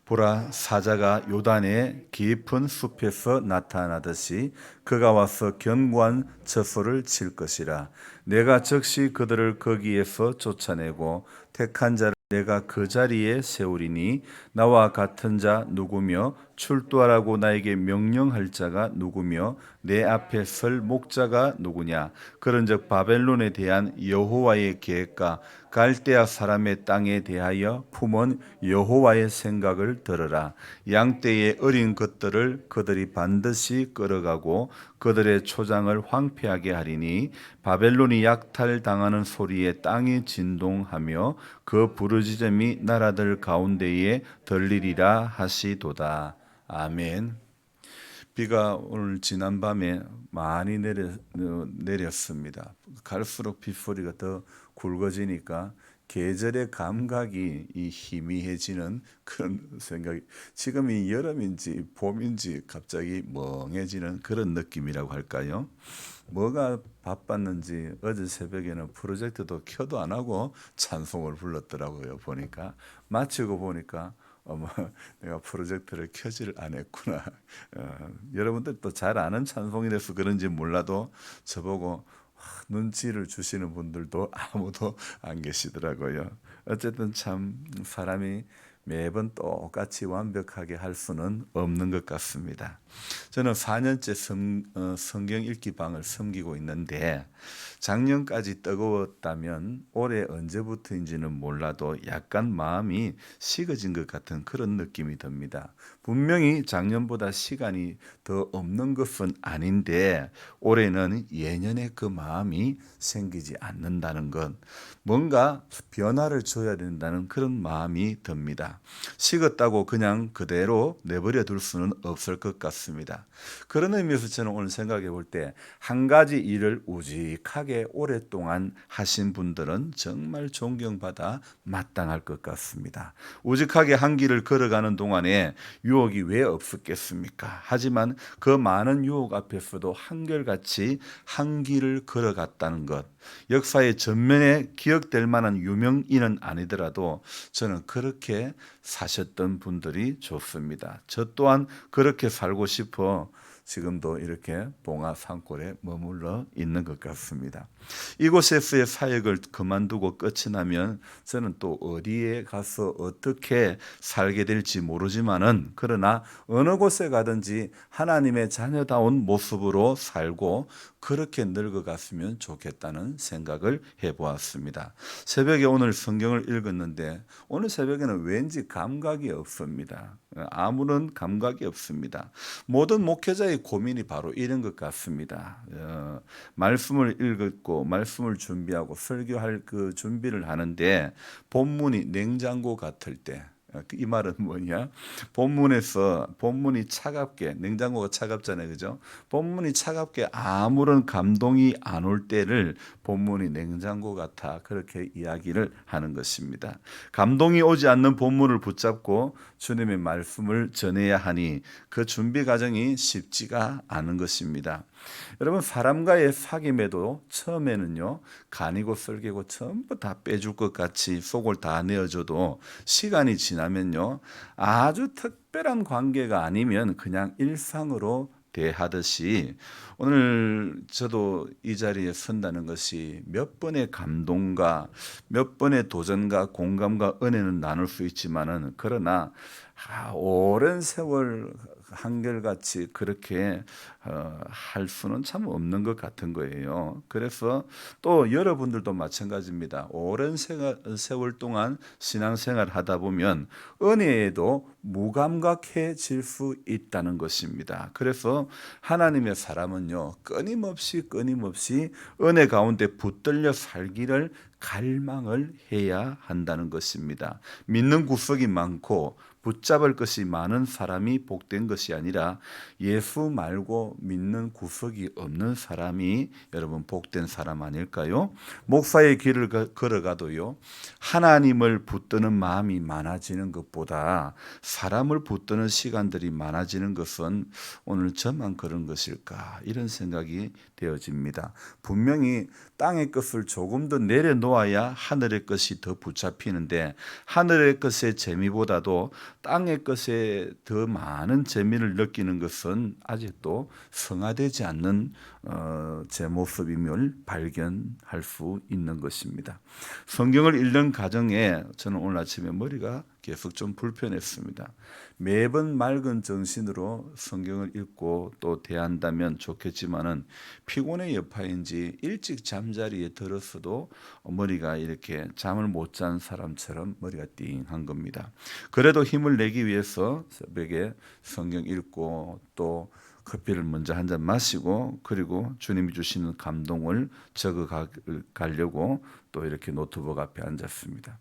보라, 사자가 요단의 깊은 숲에서 나타나듯이 그가 와서 견고한 처소를 칠 것이라. 내가 즉시 그들을 거기에서 쫓아내고 택한 자를 내가 그 자리에 세우리니 나와 같은 자 누구며 출두하라고 나에게 명령할 자가 누구며 내 앞에 설 목자가 누구냐. 그런즉 바벨론에 대한 여호와의 계획과 갈대아 사람의 땅에 대하여 품은 여호와의 생각을 들으라. 양떼의 어린 것들을 그들이 반드시 끌어가고 그들의 초장을 황폐하게 하리니 바벨론이 약탈당하는 소리에 땅이 진동하며 그 부르짖음이 나라들 가운데에 들리리라 하시도다. 아멘. 비가 오늘 지난밤에 많이 내렸습니다. 갈수록 빗소리가 더 굵어지니까 계절의 감각이 희미해지는 그런 생각이, 지금이 여름인지 봄인지 갑자기 멍해지는 그런 느낌이라고 할까요? 뭐가 바빴는지 어제 새벽에는 프로젝트도 켜도 안 하고 찬송을 불렀더라고요. 보니까 마치고 보니까 어머, 내가 프로젝트를 켜지를 안 했구나. 여러분들도 잘 아는 찬송이라서 그런지 몰라도 저보고 눈치를 주시는 분들도 아무도 안 계시더라고요. 어쨌든 참 사람이 매번 똑같이 완벽하게 할 수는 없는 것 같습니다. 저는 4년째 성경 읽기 방을 섬기고 있는데 작년까지 뜨거웠다면 올해 언제부터인지는 몰라도 약간 마음이 식어진 것 같은 그런 느낌이 듭니다. 분명히 작년보다 시간이 더 없는 것은 아닌데 올해는 예년의 그 마음이 생기지 않는다는 것, 뭔가 변화를 줘야 된다는 그런 마음이 듭니다. 식었다고 그냥 그대로 내버려 둘 수는 없을 것 같습니다. 그런 의미에서 저는 오늘 생각해 볼 때 한 가지 일을 우직하게 오랫동안 하신 분들은 정말 존경받아 마땅할 것 같습니다. 우직하게 한 길을 걸어가는 동안에 유혹이 왜 없었겠습니까? 하지만 그 많은 유혹 앞에서도 한결같이 한 길을 걸어갔다는 것, 역사의 전면에 기억될 만한 유명인은 아니더라도 저는 그렇게 사셨던 분들이 좋습니다. 저 또한 그렇게 살고 싶어 지금도 이렇게 봉화 산골에 머물러 있는 것 같습니다. 이곳에서의 사역을 그만두고 끝이 나면 저는 또 어디에 가서 어떻게 살게 될지 모르지만은, 그러나 어느 곳에 가든지 하나님의 자녀다운 모습으로 살고 그렇게 늙어갔으면 좋겠다는 생각을 해보았습니다. 새벽에 오늘 성경을 읽었는데 오늘 새벽에는 왠지 감각이 없습니다. 아무런 감각이 없습니다. 모든 목회자의 고민이 바로 이런 것 같습니다. 말씀을 읽었고 말씀을 준비하고 설교할 그 준비를 하는데 본문이 냉장고 같을 때, 이 말은 뭐냐? 본문이 차갑게, 냉장고가 차갑잖아요, 그죠? 본문이 차갑게 아무런 감동이 안 올 때를 본문이 냉장고 같아, 그렇게 이야기를 하는 것입니다. 감동이 오지 않는 본문을 붙잡고 주님의 말씀을 전해야 하니 그 준비 과정이 쉽지가 않은 것입니다. 여러분, 사람과의 사귐에도 처음에는요, 간이고 썰기고 전부 다 빼줄 것 같이 속을 다 내어줘도 시간이 지나면요, 아주 특별한 관계가 아니면 그냥 일상으로 대하듯이, 오늘 저도 이 자리에 선다는 것이 몇 번의 감동과 몇 번의 도전과 공감과 은혜는 나눌 수 있지만은, 그러나 오랜 세월 한결같이 그렇게 할 수는 참 없는 것 같은 거예요. 그래서 또 여러분들도 마찬가지입니다. 오랜 세월 동안 신앙생활 하다 보면 은혜에도 무감각해질 수 있다는 것입니다. 그래서 하나님의 사람은요, 끊임없이 은혜 가운데 붙들려 살기를 갈망을 해야 한다는 것입니다. 믿는 구석이 많고 붙잡을 것이 많은 사람이 복된 것이 아니라 예수 말고 믿는 구석이 없는 사람이 여러분 복된 사람 아닐까요? 목사의 길을 걸어가도요, 하나님을 붙드는 마음이 많아지는 것보다 사람을 붙드는 시간들이 많아지는 것은 오늘 저만 그런 것일까, 이런 생각이 되어집니다. 분명히 땅의 것을 조금 더 내려놓아야 하늘의 것이 더 붙잡히는데, 하늘의 것의 재미보다도 땅의 것에 더 많은 재미를 느끼는 것은 아직도 성화되지 않는 제 모습임을 발견할 수 있는 것입니다. 성경을 읽는 과정에 저는 오늘 아침에 머리가 계속 좀 불편했습니다. 매번 맑은 정신으로 성경을 읽고 또 대한다면 좋겠지만은 피곤의 여파인지 일찍 잠자리에 들었어도 머리가 이렇게 잠을 못 잔 사람처럼 머리가 띵한 겁니다. 그래도 힘을 내기 위해서 새벽에 성경 읽고 또 커피를 먼저 한 잔 마시고 그리고 주님이 주시는 감동을 적어 가려고 또 이렇게 노트북 앞에 앉았습니다.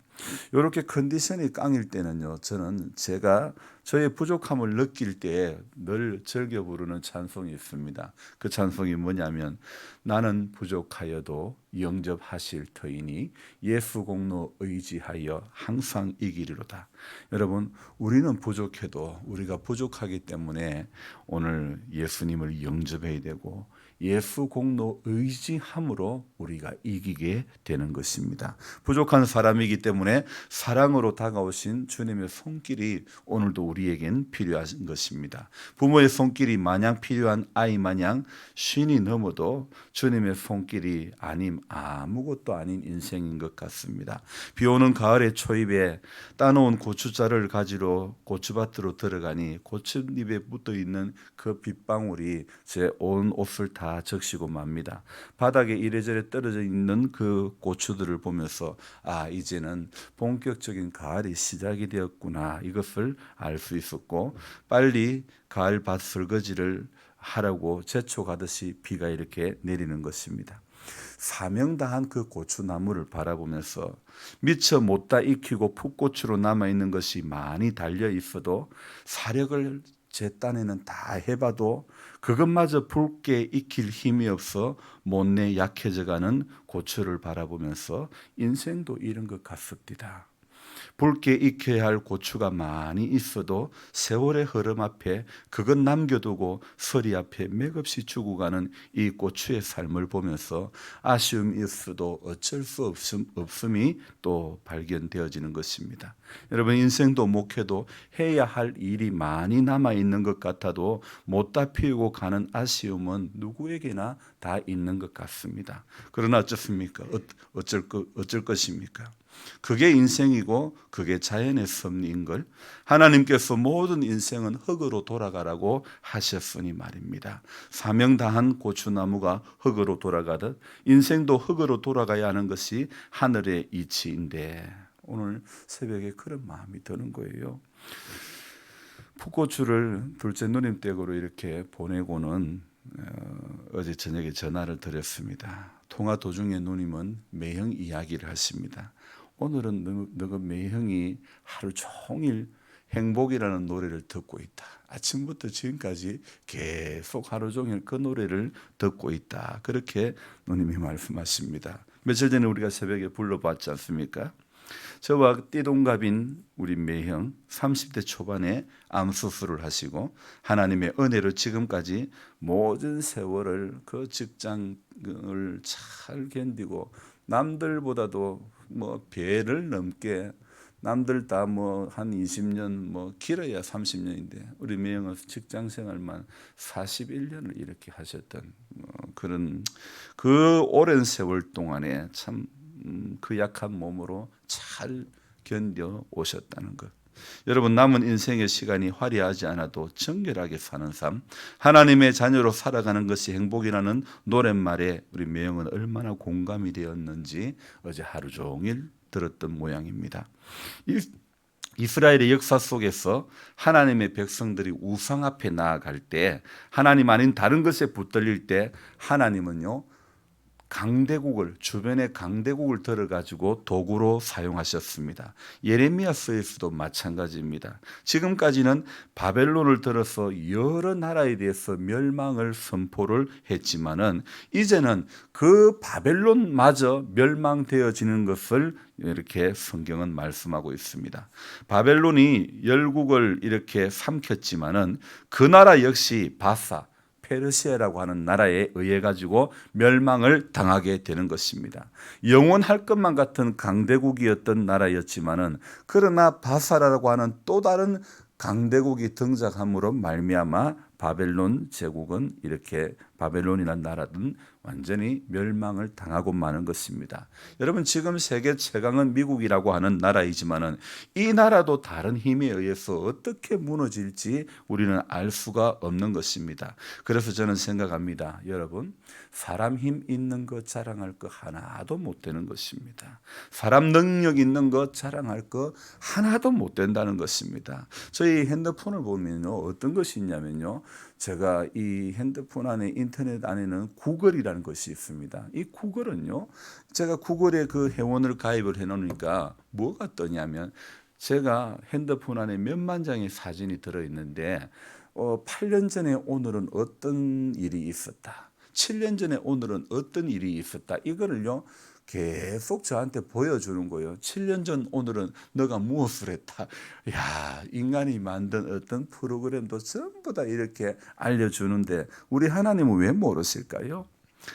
이렇게 컨디션이 깡일 때는요, 저는 제가 저의 부족함을 느낄 때 늘 즐겨 부르는 찬송이 있습니다. 그 찬송이 뭐냐면 나는 부족하여도 영접하실 터이니 예수 공로 의지하여 항상 이기리로다. 여러분, 우리는 부족해도 우리가 부족하기 때문에 오늘 예수님을 영접해야 되고 예수 공로 의지함으로 우리가 이기게 되는 것입니다. 부족한 사람이기 때문에 사랑으로 다가오신 주님의 손길이 오늘도 우리에겐 필요한 것입니다. 부모의 손길이 마냥 필요한 아이 마냥 쉰이 넘어도 주님의 손길이 아님 아무것도 아닌 인생인 것 같습니다. 비오는 가을의 초입에 따놓은 고추자를 가지러 고추밭으로 들어가니 고추잎에 붙어있는 그 빗방울이 제 온 옷을 다 적시고 맙니다. 바닥에 이래저래 떨어져 있는 그 고추들을 보면서 이제는 본격적인 가을이 시작이 되었구나, 이것을 알 수 있었고 빨리 가을 밭 설거지를 하라고 재촉하듯이 비가 이렇게 내리는 것입니다. 사명다한 그 고추나무를 바라보면서 미처 못다 익히고 풋고추로 남아있는 것이 많이 달려 있어도 사력을 제 딴에는 다 해봐도 그것마저 붉게 익힐 힘이 없어 못내 약해져가는 고추를 바라보면서 인생도 이런 것 같습니다. 붉게 익혀야 할 고추가 많이 있어도 세월의 흐름 앞에 그것 남겨두고 서리 앞에 맥없이 죽어가는 이 고추의 삶을 보면서 아쉬움이 있어도 어쩔 수 없음이 또 발견되어지는 것입니다. 여러분, 인생도 목회도 해야 할 일이 많이 남아있는 것 같아도 못다 피우고 가는 아쉬움은 누구에게나 다 있는 것 같습니다. 그러나 어쩌습니까? 어쩔 것입니까? 그게 인생이고 그게 자연의 섭리인 걸 하나님께서 모든 인생은 흙으로 돌아가라고 하셨으니 말입니다. 사명다한 고추나무가 흙으로 돌아가듯 인생도 흙으로 돌아가야 하는 것이 하늘의 이치인데 오늘 새벽에 그런 마음이 드는 거예요. 풋고추를 둘째 누님 댁으로 이렇게 보내고는 어제 저녁에 전화를 드렸습니다. 통화 도중에 누님은 매형 이야기를 하십니다. 오늘은 너가 매형이 하루 종일 행복이라는 노래를 듣고 있다. 아침부터 지금까지 계속 하루 종일 그 노래를 듣고 있다. 그렇게 누님이 말씀하십니다. 며칠 전에 우리가 새벽에 불러봤지 않습니까? 저와 띠동갑인 우리 매형 30대 초반에 암 수술을 하시고 하나님의 은혜로 지금까지 모든 세월을 그 직장을 잘 견디고 남들보다도 배를 넘게 남들 다 한 20년 길어야 30년인데 우리 매형은 직장 생활만 41년을 이렇게 하셨던 그런 그 오랜 세월 동안에 참 그 약한 몸으로 잘 견뎌 오셨다는 것. 여러분, 남은 인생의 시간이 화려하지 않아도 정결하게 사는 삶, 하나님의 자녀로 살아가는 것이 행복이라는 노랫말에 우리 매형은 얼마나 공감이 되었는지 어제 하루 종일 들었던 모양입니다. 이스라엘의 역사 속에서 하나님의 백성들이 우상 앞에 나아갈 때 하나님 아닌 다른 것에 붙들릴 때 하나님은요 강대국을 주변의 강대국을 들어가지고 도구로 사용하셨습니다. 예레미야서에서도 마찬가지입니다. 지금까지는 바벨론을 들어서 여러 나라에 대해서 멸망을 선포를 했지만은 이제는 그 바벨론마저 멸망되어지는 것을 이렇게 성경은 말씀하고 있습니다. 바벨론이 열국을 이렇게 삼켰지만은 그 나라 역시 바사 페르시아라고 하는 나라에 의해 가지고 멸망을 당하게 되는 것입니다. 영원할 것만 같은 강대국이었던 나라였지만은 그러나 바사라고 하는 또 다른 강대국이 등장함으로 말미암아 바벨론 제국은 이렇게 바벨론이라는 나라는 완전히 멸망을 당하고 마는 것입니다. 여러분 지금 세계 최강은 미국이라고 하는 나라이지만은 이 나라도 다른 힘에 의해서 어떻게 무너질지 우리는 알 수가 없는 것입니다. 그래서 저는 생각합니다. 여러분 사람 힘 있는 것 자랑할 거 하나도 못 되는 것입니다. 사람 능력 있는 것 자랑할 거 하나도 못 된다는 것입니다. 저희 핸드폰을 보면요 어떤 것이 있냐면요 제가 이 핸드폰 안에 인터넷 안에는 구글이라는 것이 있습니다. 이 구글은요 제가 구글에 그 회원을 가입을 해 놓으니까 뭐가 뜨냐면 제가 핸드폰 안에 몇만 장의 사진이 들어 있는데 8년 전에 오늘은 어떤 일이 있었다. 7년 전에 오늘은 어떤 일이 있었다. 이거를요 계속 저한테 보여주는 거예요. 7년 전 오늘은 너가 무엇을 했다. 야, 인간이 만든 어떤 프로그램도 전부 다 이렇게 알려주는데 우리 하나님은 왜 모르실까요?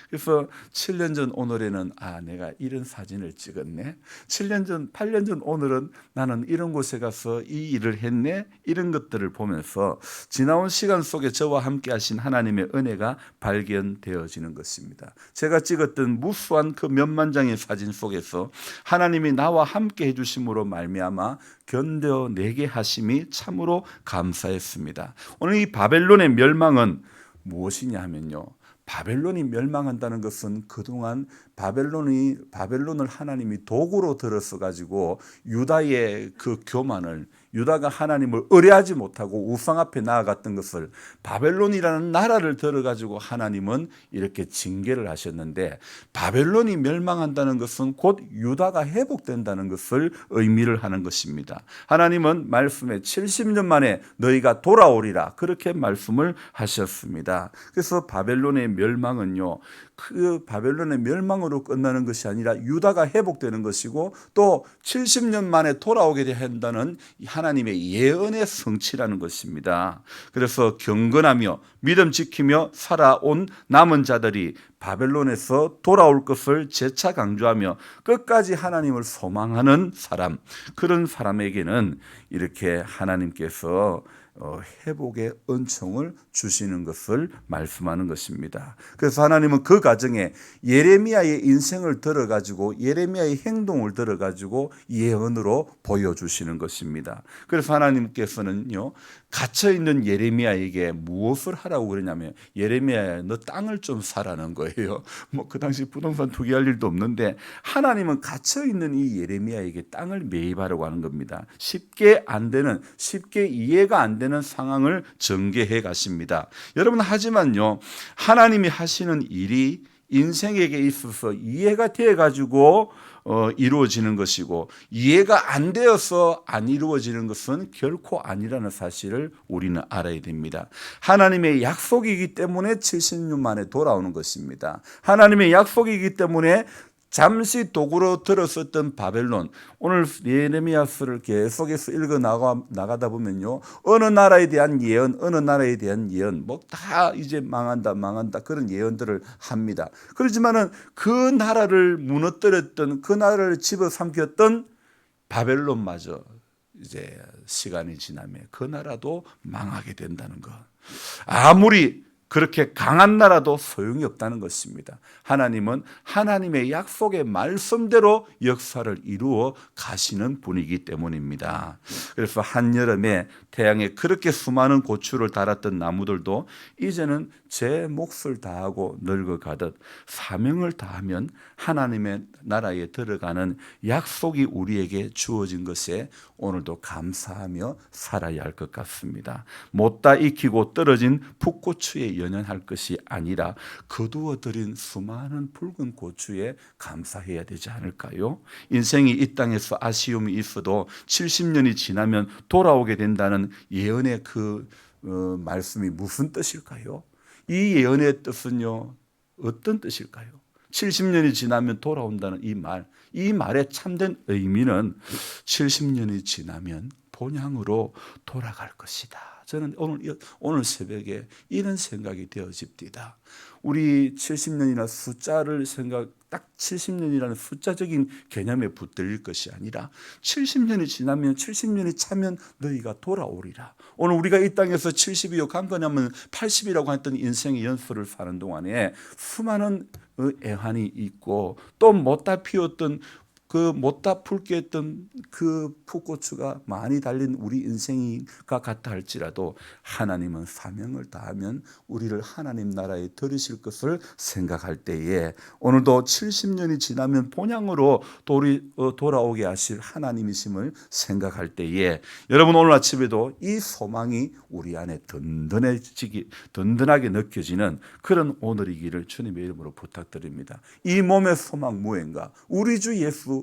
그래서 7년 전 오늘에는 내가 이런 사진을 찍었네. 7년 전, 8년 전 오늘은 나는 이런 곳에 가서 이 일을 했네. 이런 것들을 보면서 지나온 시간 속에 저와 함께 하신 하나님의 은혜가 발견되어지는 것입니다. 제가 찍었던 무수한 그 몇만 장의 사진 속에서 하나님이 나와 함께 해주심으로 말미암아 견뎌내게 하심이 참으로 감사했습니다. 오늘 이 바벨론의 멸망은 무엇이냐 하면요. 바벨론이 멸망한다는 것은 그동안 바벨론을 하나님이 도구로 들어서 가지고 유다의 그 교만을 유다가 하나님을 의뢰하지 못하고 우상 앞에 나아갔던 것을 바벨론이라는 나라를 들어가지고 하나님은 이렇게 징계를 하셨는데 바벨론이 멸망한다는 것은 곧 유다가 회복된다는 것을 의미를 하는 것입니다. 하나님은 말씀에 70년 만에 너희가 돌아오리라 그렇게 말씀을 하셨습니다. 그래서 바벨론의 멸망은요 그 바벨론의 멸망으로 끝나는 것이 아니라 유다가 회복되는 것이고 또 70년 만에 돌아오게 된다는 하나님의 예언의 성취라는 것입니다. 그래서 경건하며 믿음 지키며 살아온 남은 자들이 바벨론에서 돌아올 것을 재차 강조하며 끝까지 하나님을 소망하는 사람, 그런 사람에게는 이렇게 하나님께서 회복의 은총을 주시는 것을 말씀하는 것입니다. 그래서 하나님은 그 과정에 예레미야의 인생을 들어가지고 예레미야의 행동을 들어가지고 예언으로 보여주시는 것입니다. 그래서 하나님께서는요 갇혀있는 예레미야에게 무엇을 하라고 그러냐면 예레미야야 너 땅을 좀 사라는 거예요. 뭐 그 당시 부동산 투기할 일도 없는데 하나님은 갇혀있는 이 예레미야에게 땅을 매입하려고 하는 겁니다. 쉽게 이해가 안 되는 상황을 전개해 가십니다. 여러분 하지만요 하나님이 하시는 일이 인생에게 있어서 이해가 되어 가지고 이루어지는 것이고 이해가 안 되어서 안 이루어지는 것은 결코 아니라는 사실을 우리는 알아야 됩니다. 하나님의 약속이기 때문에 70년 만에 돌아오는 것입니다. 하나님의 약속이기 때문에 잠시 도구로 들었었던 바벨론, 오늘 예레미야서를 계속해서 읽어 나가다 보면요 어느 나라에 대한 예언 뭐 다 이제 망한다 그런 예언들을 합니다. 그렇지만은 그 나라를 무너뜨렸던 그 나라를 집어삼켰던 바벨론마저 이제 시간이 지나면 그 나라도 망하게 된다는 것. 아무리 그렇게 강한 나라도 소용이 없다는 것입니다. 하나님은 하나님의 약속의 말씀대로 역사를 이루어 가시는 분이기 때문입니다. 그래서 한여름에 태양에 그렇게 수많은 고추를 달았던 나무들도 이제는 제 몫을 다하고 늙어가듯 사명을 다하면 하나님의 나라에 들어가는 약속이 우리에게 주어진 것에 오늘도 감사하며 살아야 할 것 같습니다. 못다 익히고 떨어진 풋고추에 연연할 것이 아니라 거두어들인 수많은 붉은 고추에 감사해야 되지 않을까요? 인생이 이 땅에서 아쉬움이 있어도 70년이 지나면 돌아오게 된다는 예언의 그 말씀이 무슨 뜻일까요? 이 예언의 뜻은요 어떤 뜻일까요? 70년이 지나면 돌아온다는 이 말의 참된 의미는 70년이 지나면 본향으로 돌아갈 것이다. 저는 오늘 새벽에 이런 생각이 되어집니다. 우리 70년이나 숫자를 딱 70년이라는 숫자적인 개념에 붙들릴 것이 아니라 70년이 지나면 70년이 차면 너희가 돌아오리라. 오늘 우리가 이 땅에서 70이요 강건하면 80이라고 했던 인생의 연수를 사는 동안에 수많은 애환이 있고 또 못다 피웠던 못다 붉게 했던 그 풋고추가 많이 달린 우리 인생과 같다 할지라도 하나님은 사명을 다하면 우리를 하나님 나라에 들으실 것을 생각할 때에 오늘도 70년이 지나면 본향으로 돌아오게 하실 하나님이심을 생각할 때에 여러분 오늘 아침에도 이 소망이 우리 안에 든든하게 느껴지는 그런 오늘이기를 주님의 이름으로 부탁드립니다. 이 몸의 소망 무엇인가? 우리 주 예수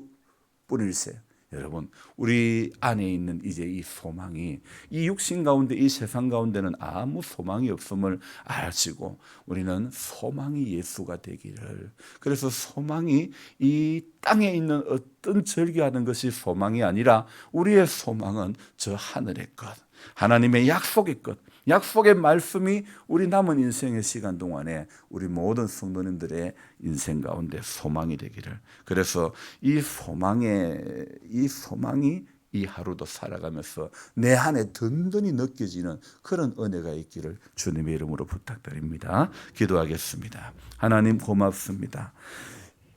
뿐일세. 여러분 우리 안에 있는 이제 이 소망이 이 육신 가운데 이 세상 가운데는 아무 소망이 없음을 아시고 우리는 소망이 예수가 되기를, 그래서 소망이 이 땅에 있는 어떤 절기하는 것이 소망이 아니라 우리의 소망은 저 하늘의 것, 하나님의 약속의 것, 약속의 말씀이 우리 남은 인생의 시간 동안에 우리 모든 성도님들의 인생 가운데 소망이 되기를, 그래서 이 소망이 이 하루도 살아가면서 내 안에 든든히 느껴지는 그런 은혜가 있기를 주님의 이름으로 부탁드립니다. 기도하겠습니다. 하나님 고맙습니다.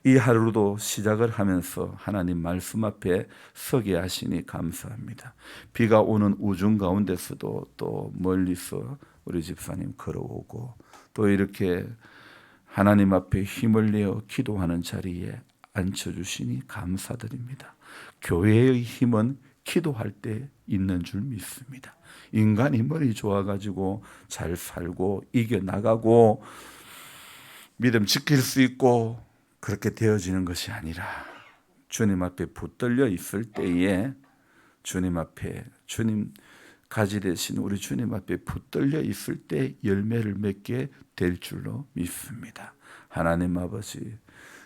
이 하루도 시작을 하면서 하나님 말씀 앞에 서게 하시니 감사합니다. 비가 오는 우중 가운데서도 또 멀리서 우리 집사님 걸어오고 또 이렇게 하나님 앞에 힘을 내어 기도하는 자리에 앉혀주시니 감사드립니다. 교회의 힘은 기도할 때 있는 줄 믿습니다. 인간이 머리 좋아가지고 잘 살고 이겨나가고 믿음 지킬 수 있고 그렇게 되어지는 것이 아니라 주님 앞에 붙들려 있을 때에 주님 앞에 주님 가지 되신 우리 주님 앞에 붙들려 있을 때 열매를 맺게 될 줄로 믿습니다. 하나님 아버지,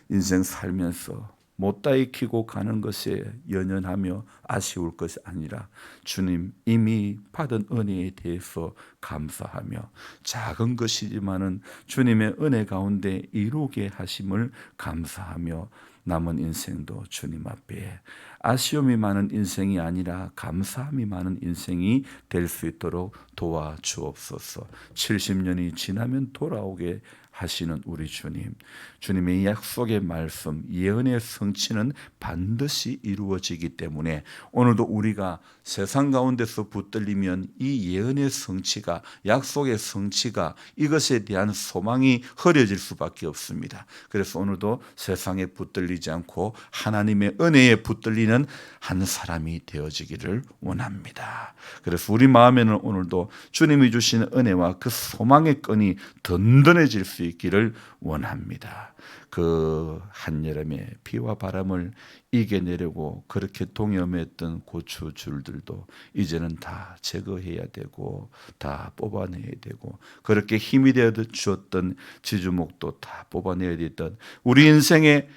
인생 살면서 못다 익히고 가는 것에 연연하며 아쉬울 것이 아니라 주님 이미 받은 은혜에 대해서 감사하며 작은 것이지만은 주님의 은혜 가운데 이루게 하심을 감사하며 남은 인생도 주님 앞에 아쉬움이 많은 인생이 아니라 감사함이 많은 인생이 될 수 있도록 도와주옵소서. 70년이 지나면 돌아오게 하시는 우리 주님, 주님의 약속의 말씀, 예언의 성취는 반드시 이루어지기 때문에 오늘도 우리가 세상 가운데서 붙들리면 이 예언의 성취가, 약속의 성취가, 이것에 대한 소망이 흐려질 수밖에 없습니다. 그래서 오늘도 세상에 붙들리지 않고 하나님의 은혜에 붙들리는 한 사람이 되어지기를 원합니다. 그래서 우리 마음에는 오늘도 주님이 주시는 은혜와 그 소망의 끈이 든든해질 수 있기를 원합니다. 그 한여름에 비와 바람을 이겨내려고 그렇게 동염했던 고추 줄들도 이제는 다 제거해야 되고 다 뽑아내야 되고, 그렇게 힘이 되어 주었던 지주목도 다 뽑아내야 되던 우리 인생의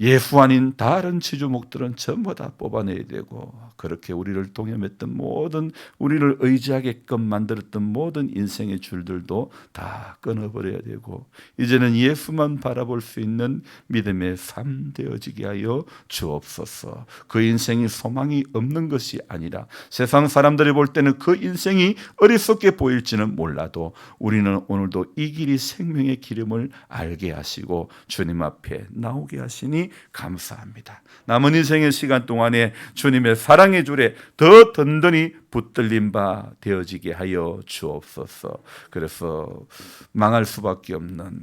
예수 아닌 다른 지주목들은 전부 다 뽑아내야 되고, 그렇게 우리를 동염했던 모든, 우리를 의지하게끔 만들었던 모든 인생의 줄들도 다 끊어버려야 되고, 이제는 예수만 바라볼 수 있는 믿음의 삶 되어지게 하여 주옵소서. 그 인생이 소망이 없는 것이 아니라 세상 사람들이 볼 때는 그 인생이 어리석게 보일지는 몰라도 우리는 오늘도 이 길이 생명의 기름을 알게 하시고 주님 앞에 나오게 하시니 감사합니다. 남은 인생의 시간 동안에 주님의 사랑의 줄에 더 든든히 붙들린 바 되어지게 하여 주옵소서. 그래서 망할 수밖에 없는,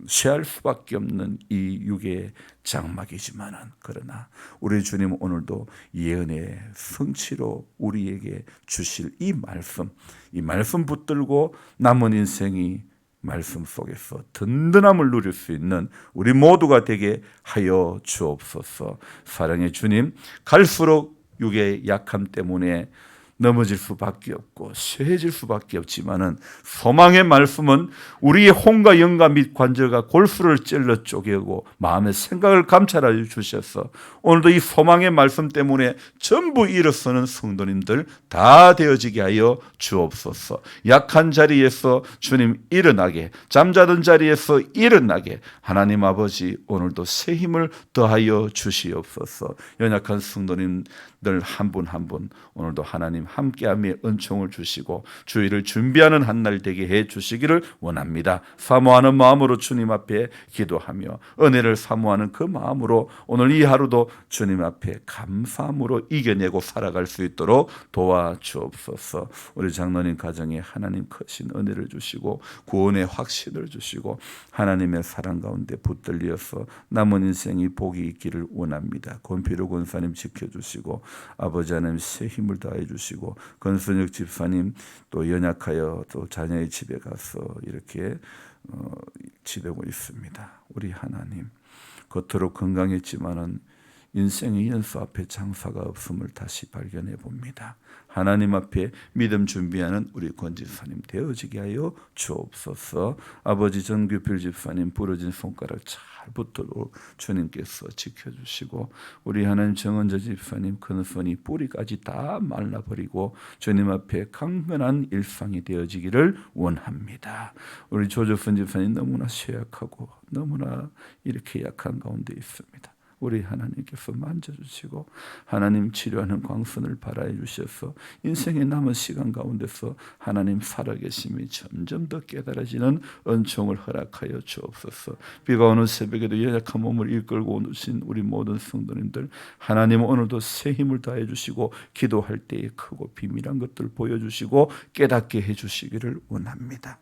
쇠할 수밖에 없는 이 육의 장막이지만은, 그러나 우리 주님 오늘도 예언의 성취로 우리에게 주실 이 말씀 붙들고 남은 인생이 말씀 속에서 든든함을 누릴 수 있는 우리 모두가 되게 하여 주옵소서. 사랑의 주님, 갈수록 육의 약함 때문에 넘어질 수밖에 없고 쇠해질 수밖에 없지만은 소망의 말씀은 우리의 혼과 영과 및 관절과 골수를 찔러 쪼개고 마음의 생각을 감찰하여 주셔서 오늘도 이 소망의 말씀 때문에 전부 일어서는 성도님들 다 되어지게 하여 주옵소서. 약한 자리에서 주님 일어나게, 잠자던 자리에서 일어나게 하나님 아버지 오늘도 새 힘을 더하여 주시옵소서. 연약한 성도님들 한 분 한 분 오늘도 하나님 함께함의 은총을 주시고 주의를 준비하는 한 날 되게 해 주시기를 원합니다. 사모하는 마음으로 주님 앞에 기도하며 은혜를 사모하는 그 마음으로 오늘 이 하루도 주님 앞에 감사함으로 이겨내고 살아갈 수 있도록 도와주옵소서. 우리 장로님 가정에 하나님 크신 은혜를 주시고 구원의 확신을 주시고 하나님의 사랑 가운데 붙들려서 남은 인생이 복이 있기를 원합니다. 권필우 권사님 지켜주시고 아버지 하나님 새 힘을 다해 주시고 권순혁 집사님 또 연약하여 또 자녀의 집에 가서 이렇게 지내고 있습니다. 우리 하나님 겉으로 건강했지만은 인생의 연수 앞에 장사가 없음을 다시 발견해 봅니다. 하나님 앞에 믿음 준비하는 우리 권지사님 되어지게 하여 주옵소서. 아버지 전규필 집사님 부러진 손가락 잘 붙도록 주님께서 지켜주시고 우리 하나님 정은자 집사님 큰 손이 뿌리까지 다 말라버리고 주님 앞에 강건한 일상이 되어지기를 원합니다. 우리 조조선 집사님 너무나 쇠약하고 너무나 이렇게 약한 가운데 있습니다. 우리 하나님께서 만져주시고 하나님 치료하는 광선을 발하여 주셔서 인생의 남은 시간 가운데서 하나님 살아계심이 점점 더 깨달아지는 은총을 허락하여 주옵소서. 비가 오는 새벽에도 연약한 몸을 이끌고 오신 우리 모든 성도님들 하나님 오늘도 새 힘을 다해 주시고 기도할 때에 크고 비밀한 것들을 보여주시고 깨닫게 해주시기를 원합니다.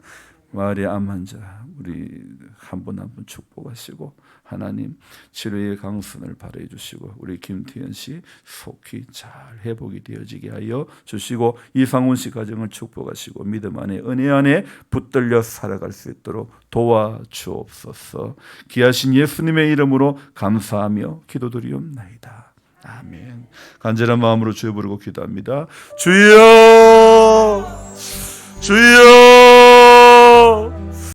마을의 암 환자 우리 한 분 한 분 축복하시고 하나님 치료의 강선을 발휘해 주시고 우리 김태현 씨 속히 잘 회복이 되어지게 하여 주시고 이상훈 씨 가정을 축복하시고 믿음 안에 은혜 안에 붙들려 살아갈 수 있도록 도와주옵소서. 귀하신 예수님의 이름으로 감사하며 기도드리옵나이다. 아멘. 간절한 마음으로 주여 부르고 기도합니다. 주여 주여